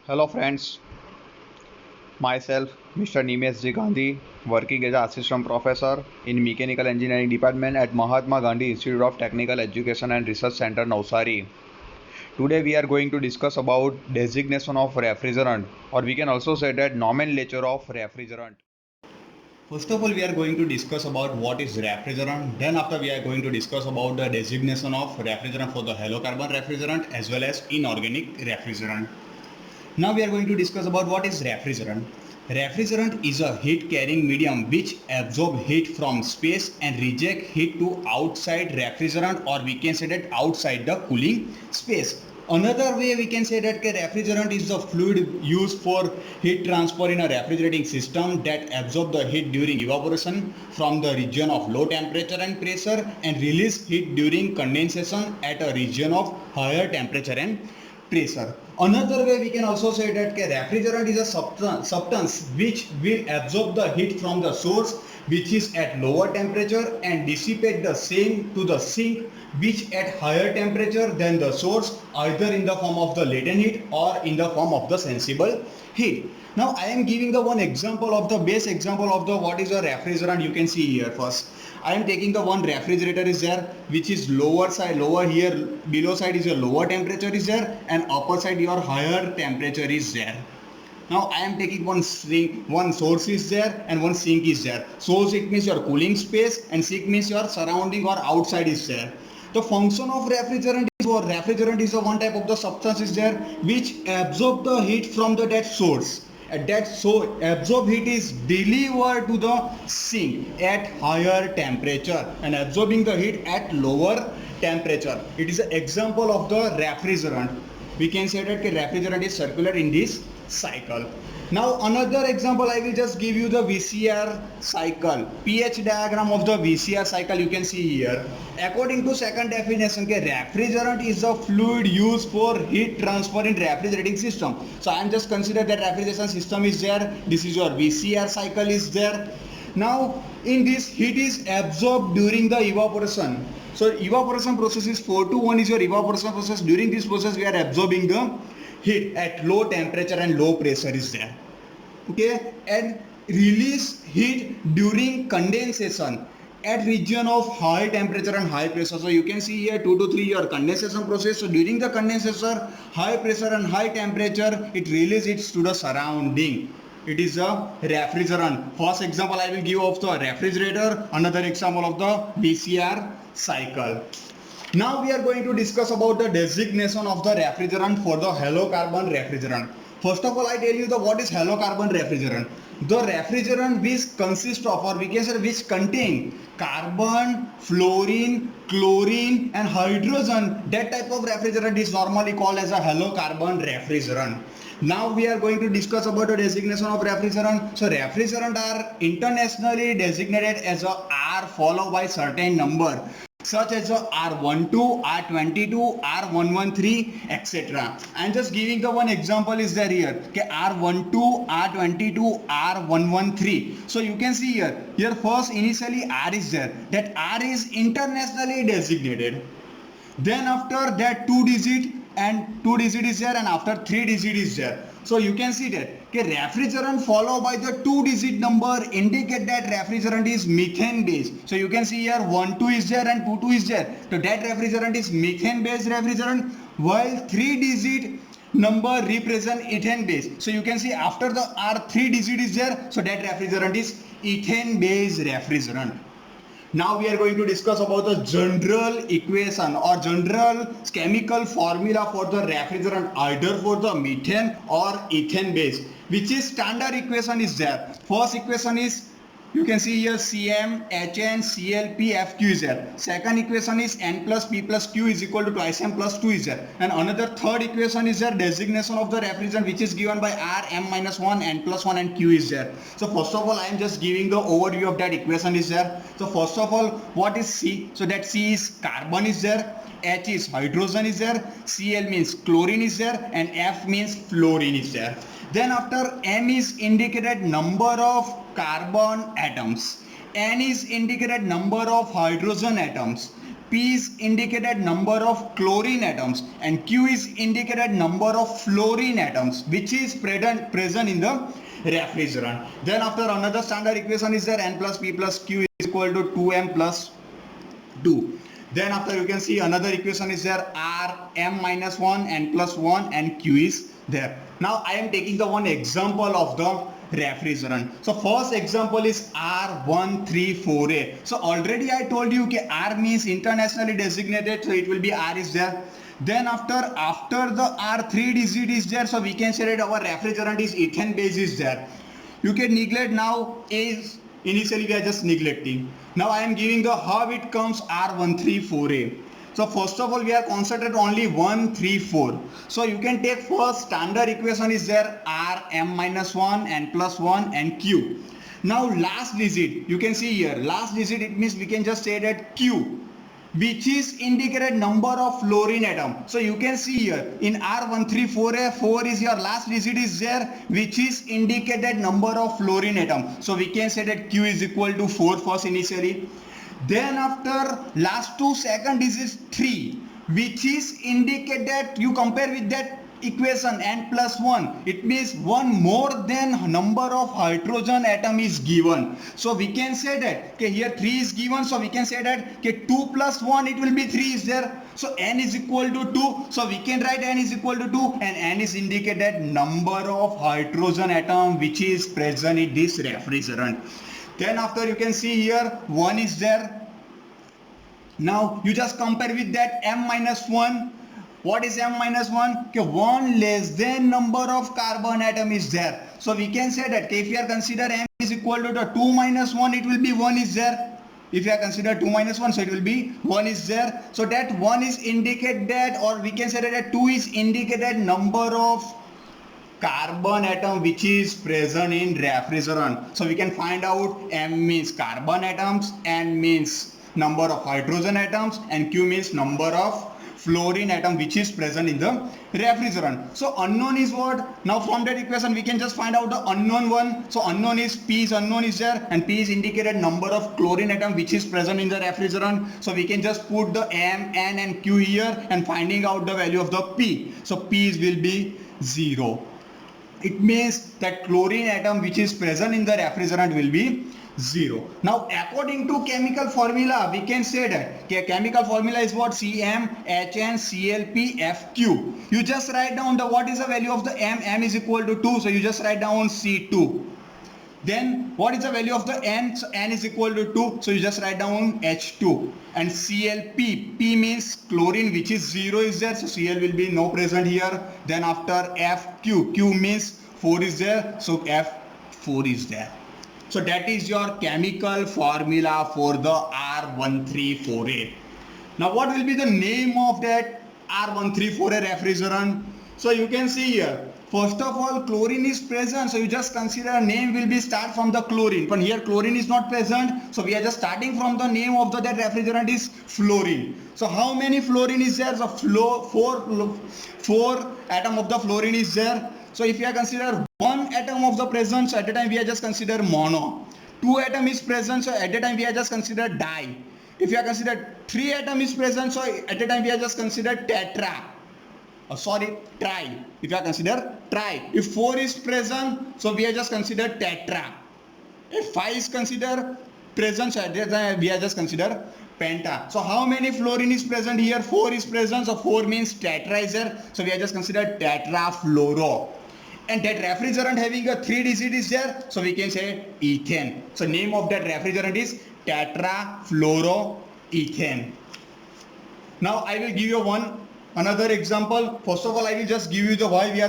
Hello friends, myself Mr. Nimesh G. Gandhi, working as an assistant professor in Mechanical Engineering Department at Mahatma Gandhi Institute of Technical Education and Research Center, Navsari. Today we are going to discuss about designation of refrigerant, or we can also say that nomenclature of refrigerant. First of all, we are going to discuss about what is refrigerant. Then after we are going to discuss about the designation of refrigerant for the halocarbon refrigerant as well as inorganic refrigerant. Now we are going to discuss about what is refrigerant. Refrigerant is a heat carrying medium which absorb heat from space and reject heat to outside refrigerant, or we can say that outside the cooling space. Another way we can say that refrigerant is the fluid used for heat transfer in a refrigerating system that absorb the heat during evaporation from the region of low temperature and pressure and release heat during condensation at a region of higher temperature and pressure. Another way we can also say that refrigerant is a substance which will absorb the heat from the source which is at lower temperature and dissipate the same to the sink which at higher temperature than the source, either in the form of the latent heat or in the form of the sensible heat. Now I am giving the one example of the base example of the what is a refrigerant. You can see here first. I am taking the one refrigerator is there which is lower here below side is a lower temperature is there and upper side your higher temperature is there. Now I am taking one source is there and one sink is there. Source it means your cooling space and sink means your surrounding or outside is there. The function of refrigerant is a one type of the substance is there which absorb the heat from the that source. At that so absorbed heat is delivered to the sink at higher temperature and absorbing the heat at lower temperature. It is an example of the refrigerant. We can say that refrigerant is circular in this cycle. Now another example I will just give you the VCR cycle. pH diagram of the VCR cycle you can see here. According to second definition, refrigerant is a fluid used for heat transfer in refrigerating system. So I am just consider that refrigeration system is there. This is your VCR cycle is there. Now in this heat is absorbed during the evaporation. So evaporation process is 4 to 1 is your evaporation process. During this process we are absorbing the heat at low temperature and low pressure is there. Okay, and release heat during condensation at region of high temperature and high pressure. So you can see here 2 to 3 your condensation process. So during the condensation, high pressure and high temperature, it releases it to the surrounding. It is a refrigerant. First example I will give of the refrigerator, another example of the VCR cycle. Now we are going to discuss about the designation of the refrigerant for the halocarbon refrigerant. First of all, I tell you the what is halocarbon refrigerant. The refrigerant which consists of, or we can say which contain carbon, fluorine, chlorine and hydrogen. That type of refrigerant is normally called as a halocarbon refrigerant. Now we are going to discuss about the designation of refrigerant. So refrigerant are internationally designated as a R followed by certain number, such as R12, R22, R113, etc. I am just giving the one example is there here. Okay, R12, R22, R113. So you can see here first initially R is there. That R is internationally designated. Then after that 2 digit is there, and after 3 digit is there. So you can see that refrigerant followed by the 2 digit number indicate that refrigerant is methane based. So you can see here 12 is there and 22 is there. So that refrigerant is methane based refrigerant, while 3 digit number represent ethane based. So you can see after the R3 digit is there, so that refrigerant is ethane based refrigerant. Now we are going to discuss about the general equation or general chemical formula for the refrigerant, either for the methane or ethane base, which is standard equation is there. First equation is you can see here Cm, Hn, Cl, Fq is there. Second equation is N plus P plus Q is equal to twice M plus 2 is there. And another third equation is there, designation of the refrigerant, which is given by R, M minus 1, N plus 1 and Q is there. So first of all, I am just giving the overview of that equation is there. So first of all, what is C? So that C is carbon is there. H is hydrogen is there. Cl means chlorine is there. And F means fluorine is there. Then after M is indicated number of carbon atoms, N is indicated number of hydrogen atoms, P is indicated number of chlorine atoms and Q is indicated number of fluorine atoms which is present in the refrigerant. Then after another standard equation is there, N plus P plus Q is equal to 2M plus 2. Then after you can see another equation is there, R M minus 1 N plus 1 and Q is there. Now I am taking the one example of the refrigerant. So first example is R134A. So already I told you that R means internationally designated, so it will be R is there. Then after the R3 digit is there, so we can say that our refrigerant is ethane base is there. You can neglect now A is initially we are just neglecting. Now I am giving the how it comes R134A. So first of all we are concentrated only 1, 3, 4. So you can take first standard equation is there, R M minus 1 N plus 1 and Q. Now last digit you can see here, last digit it means we can just say that Q, which is indicated number of fluorine atom. So you can see here in R134A, 4 is your last digit is there, which is indicated number of fluorine atom. So we can say that Q is equal to 4 first initially. Then after last two second digits 3, which is indicated, you compare with that equation N plus 1, it means one more than number of hydrogen atom is given. So we can say that okay, here 3 is given, so we can say that okay, 2 plus 1 it will be 3 is there. So N is equal to 2, so we can write N is equal to 2 and N is indicated number of hydrogen atom which is present in this refrigerant. Then after you can see here 1 is there. Now you just compare with that M minus 1. What is M minus 1? Okay, 1 less than number of carbon atom is there. So we can say that if you are consider M is equal to the 2 minus 1, it will be 1 is there. If you are consider 2 minus 1, so it will be 1 is there. So that 1 is indicated, or we can say that 2 is indicated number of carbon atom which is present in refrigerant. So we can find out M means carbon atoms, N means number of hydrogen atoms and Q means number of fluorine atom which is present in the refrigerant. So unknown is what? Now from that equation we can just find out the unknown one. So unknown is P is unknown is there and P is indicated number of chlorine atom which is present in the refrigerant. So we can just put the M, N and Q here and finding out the value of the P. So P will be 0. It means that chlorine atom which is present in the refrigerant will be 0. Now according to chemical formula we can say that chemical formula is what? CmHnClPFQ. You just write down the what is the value of the M. M is equal to 2, so you just write down C2. Then what is the value of the N? So N is equal to 2, so you just write down H2. And Clp, P means chlorine which is 0 is there, so Cl will be no present here. Then after FQ, Q means 4 is there, so F4 is there. So that is your chemical formula for the R134A. Now what will be the name of that R134A refrigerant? So you can see here, first of all chlorine is present, so you just consider name will be start from the chlorine, but here chlorine is not present, so we are just starting from the name of that refrigerant is fluorine. So how many fluorine is there? So 4 atom of the fluorine is there. So if you are consider 1 atom of the present, so at the time we are just consider mono. 2 atom is present, so at the time we are just consider di. If you are consider 3 atom is present, so at the time we are just consider tetra. Tri. If you are consider tri. If 4 is present, so we are just consider tetra. If 5 is consider present, so at that time we are just consider penta. So how many fluorine is present here? 4 is present, so 4 means tetra is there, so we are just consider tetrafluoro. And that refrigerant having a 3 digit is there, so we can say ethane. So name of that refrigerant is tetrafluoroethane. Now I will give you another example. First of all I will just give you the why we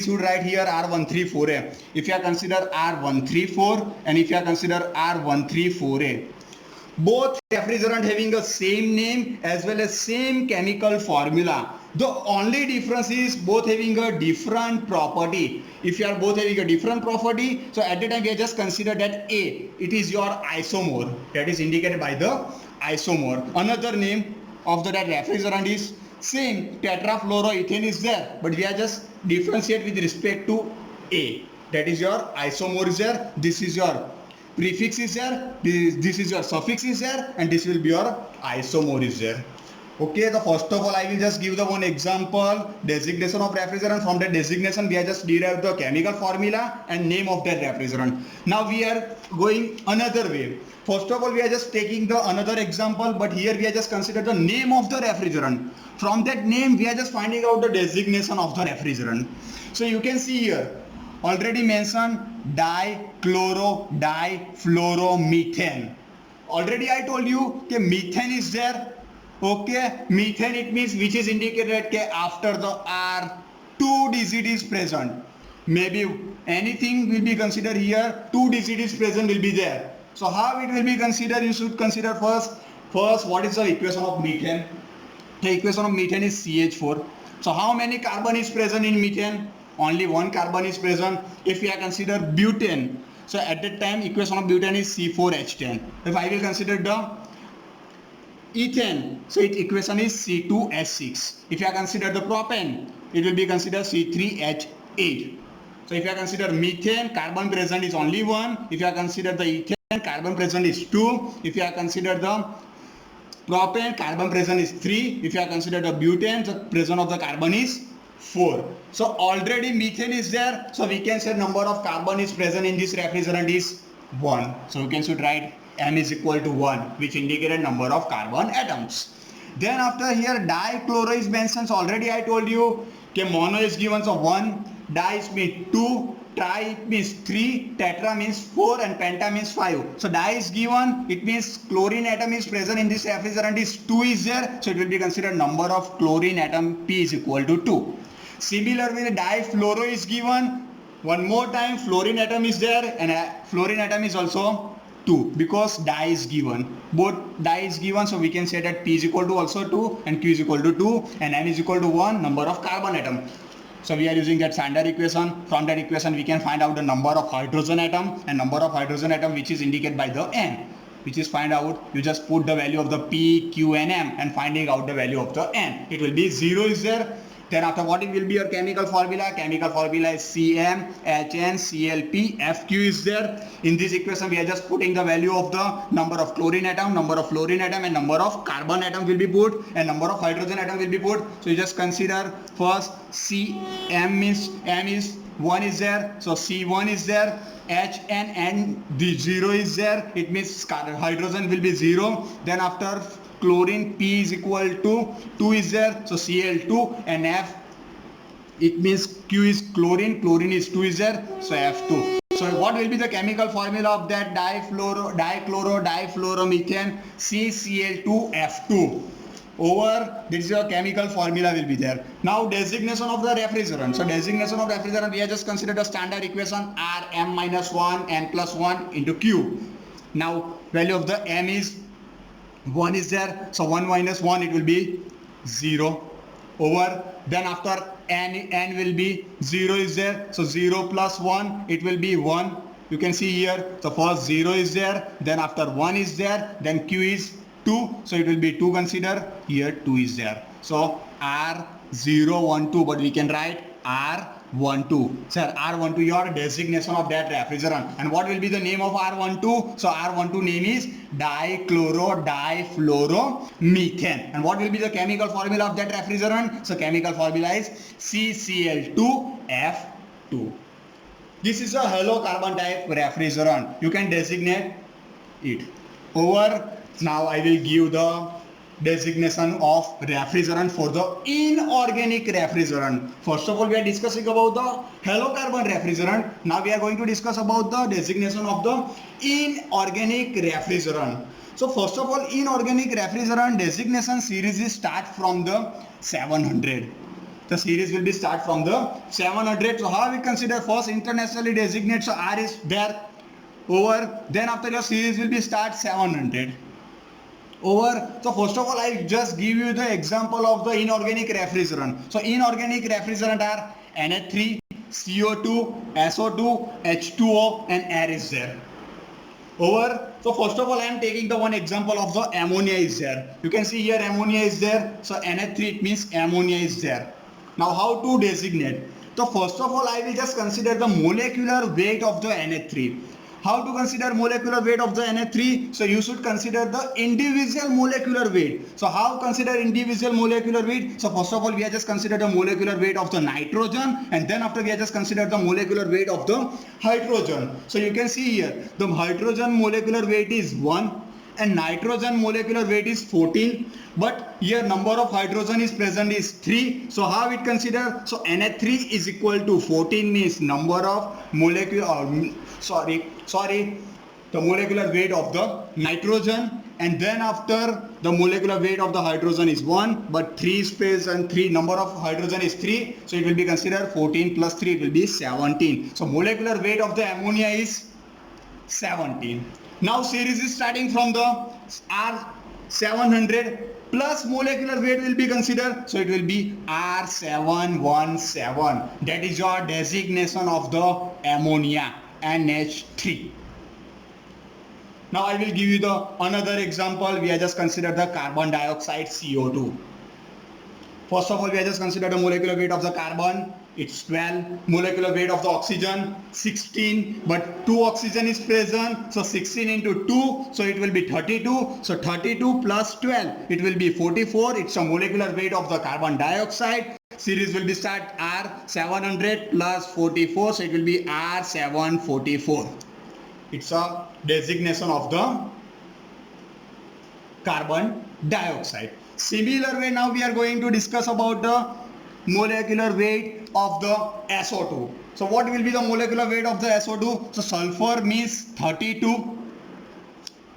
should write here R134A. If you are consider R134 and if you are consider R134A, both refrigerant having the same name as well as same chemical formula. The only difference is both having a different property. If you are both having a different property, so at the time we are just consider that A, it is your isomer, that is indicated by the isomer. Another name of that refrigerant is same, tetrafluoroethane is there, but we are just differentiate with respect to A, that is your isomer is there, this is your prefix is there, this is your suffix is there, and this will be your isomor is there. Okay, the first of all I will just give the one example, designation of refrigerant. From the designation we have just derived the chemical formula and name of that refrigerant. Now we are going another way. First of all we are just taking the another example, but here we are just consider the name of the refrigerant. From that name we are just finding out the designation of the refrigerant. So you can see here already mentioned dichloromethane. Already I told you that methane is there. Okay, methane it means which is indicated that after the R, two digit is present. Maybe anything will be considered here, two digit is present will be there. So how it will be considered? You should consider first what is the equation of methane? The equation of methane is CH4. So how many carbon is present in methane? Only one carbon is present. If we are consider butane, so at that time equation of butane is C4H10. If I will consider the ethane, so its equation is C2H6. If you consider the propane, it will be considered C3H8. So if you consider methane, carbon present is only one. If you consider the ethane, carbon present is 2. If you consider the propane, carbon present is 3. If you consider the butane, the present of the carbon is 4. So already methane is there. So we can say number of carbon is present in this refrigerant is 1. So we can should write M is equal to 1, which indicated number of carbon atoms. Then after here dichloro is mentioned. So already I told you okay, mono is given, so 1, di means 2, tri means 3, tetra means 4, and penta means 5. So di is given, it means chlorine atom is present in this refrigerant is 2 is there. So it will be considered number of chlorine atom P is equal to 2. Similarly difluoro is given. One more time fluorine atom is there, and fluorine atom is also 2 because di is given. Both di is given, so we can say that P is equal to also 2 and Q is equal to 2 and M is equal to 1, number of carbon atom. So we are using that standard equation. From that equation we can find out the number of hydrogen atom and number of hydrogen atom which is indicated by the N, which is find out, you just put the value of the P, Q and M and finding out the value of the N. It will be 0 is there. Then after what it will be your chemical formula? Chemical formula is CmHnClP, FQ is there. In this equation we are just putting the value of the number of chlorine atom, number of fluorine atom and number of carbon atom will be put and number of hydrogen atom will be put. So you just consider first Cm means M is 1 is there, so C1 is there, Hn and the 0 is there, it means hydrogen will be 0. Then after chlorine P is equal to 2 is there, so Cl2 and F it means Q is chlorine is 2 is there, so F2. So what will be the chemical formula of that difluoromethane? CCl2F2. Over this is your chemical formula will be there. Now designation of the refrigerant. So designation of refrigerant we have just considered the standard equation Rm minus 1 N plus 1 into Q. Now value of the M is 1 is there, so 1 minus 1 it will be 0 over. Then after n will be 0 is there, so 0 plus 1 it will be 1. You can see here the first 0 is there, then after 1 is there, then Q is 2, so it will be 2 consider, here 2 is there. So R012, but we can write R12. Sir, R12 your designation of that refrigerant. And what will be the name of R12? So R12 name is dichloromethane. And what will be the chemical formula of that refrigerant? So chemical formula is CCl2F2. This is a Helo carbon type refrigerant. You can designate it. Over. Now I will give the designation of refrigerant for the inorganic refrigerant. First of all we are discussing about the halocarbon refrigerant. Now we are going to discuss about the designation of the inorganic refrigerant. So first of all inorganic refrigerant designation series is start from the 700. The series will be start from the 700. So how we consider first internationally designate, so R is there over, then after your series will be start 700 over. So first of all I just give you the example of the inorganic refrigerant. So inorganic refrigerant are NH3, CO2, SO2, H2O and air is there over. So first of all I am taking the one example of the ammonia is there. You can see here ammonia is there, so NH3 it means ammonia is there. Now how to designate? So first of all I will just consider the molecular weight of the NH3. How to consider molecular weight of the NH3? So you should consider the individual molecular weight. So how consider individual molecular weight? So first of all, we have just considered the molecular weight of the nitrogen, and then after we have just considered the molecular weight of the hydrogen. So you can see here, the hydrogen molecular weight is 1 and nitrogen molecular weight is 14, but here number of hydrogen is present is 3. So how it consider? So NH3 is equal to 14 means number of molecular the molecular weight of the nitrogen, and then after the molecular weight of the hydrogen is 1, but 3 space and 3 number of hydrogen is 3, so it will be considered 14 plus 3, it will be 17. So molecular weight of the ammonia is 17. Now series is starting from the R700 plus molecular weight will be considered, so it will be R717. That is your designation of the ammonia, NH3. Now I will give you the another example. We have just considered the carbon dioxide, CO2. First of all, we have just considered the molecular weight of the carbon. It's 12. Molecular weight of the oxygen 16, but 2 oxygen is present, so 16 into 2, so it will be 32. So 32 plus 12, it will be 44. It's a molecular weight of the carbon dioxide. Series will be start R700 plus 44, so it will be R744. It's a designation of the carbon dioxide. Similar way, now we are going to discuss about the molecular weight of the SO2. So what will be the molecular weight of the SO2? So sulfur means 32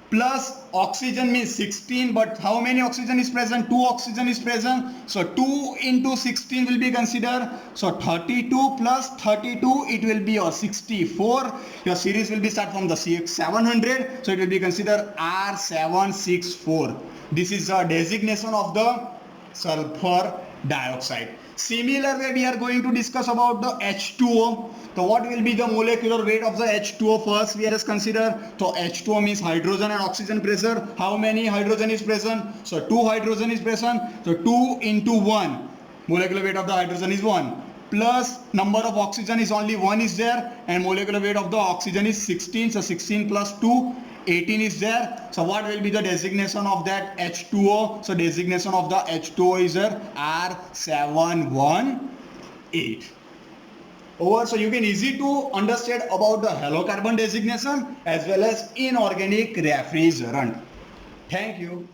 plus oxygen means 16, but how many oxygen is present? 2 oxygen is present, so 2 into 16 will be considered, so 32 plus 32, it will be your 64. Your series will be start from the 700, so it will be considered R764. This is a designation of the sulfur dioxide. Similar way, we are going to discuss about the H2O. So what will be the molecular weight of the H2O first? We have just consider. So H2O means hydrogen and oxygen pressure. How many hydrogen is present? So 2 hydrogen is present. So 2 into 1. Molecular weight of the hydrogen is 1. Plus number of oxygen is only 1 is there, and molecular weight of the oxygen is 16. So 16 plus 2. 18 is there. So what will be the designation of that H2O? So designation of the H2O is R718. Over, so you can easy to understand about the halocarbon designation as well as inorganic refrigerant. Thank you.